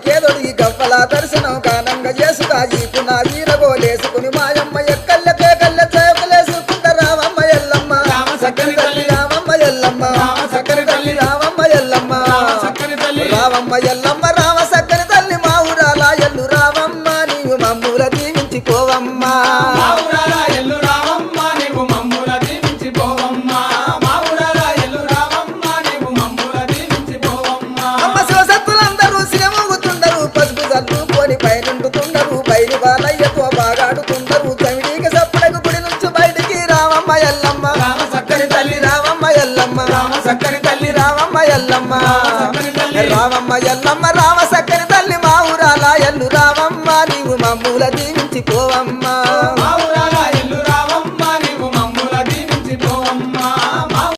కేదొడి గవ్వల దర్శనం కానంగా చేసుగా ఈపు నా వీరగోలేసుకుని మాయమ్మ ఎక్కల్లకే కళ్ళ చేపలేసుకుంట రావమ్మ ఎల్లమ్మ చక్కని తల్లి రావమ్మ ఎల్లమ్మ చక్కని తల్లి రావమ్మ ఎల్లమ్మ చక్కని తల్లి రావమ్మ ఎల్లమ్మ రామ సక్కని తల్లి మా ఊరాల ఎల్లు రావమ్మ నీవు మమ్ముల దీవించిపోవమ్మా మా ఊరాల ఎల్లు రావమ్మ నీవు మమ్ముల దీవించిపోవమ్మా మా ఊరాల ఎల్లు రావమ్మ నీవు మమ్ముల దీవించిపోవమ్మా అమ్మ శివసత్తులందరూ సిరమూగుతుండరు పసుపు చల్లుకొని పైనుండుతుండరు బయలు బాలయ్యతో బాగాడుతుండరు చవిడికి సప్పుడకు గుడి నుంచి బయటికి రావమ్మ ఎల్లమ్మ రామ చక్కని తల్లి రావమ్మ ఎల్లమ్మ రామ చక్కని తల్లి రావమ్మ ఎల్లమ్మ చక్కని తల్లి రావమ్మ ఎల్లమ్మ రామ సక్కని తల్లి మా ఊరాల ఎల్లు రావమ్మ నీవు మమ్ముల దీవించిపోవమ్మా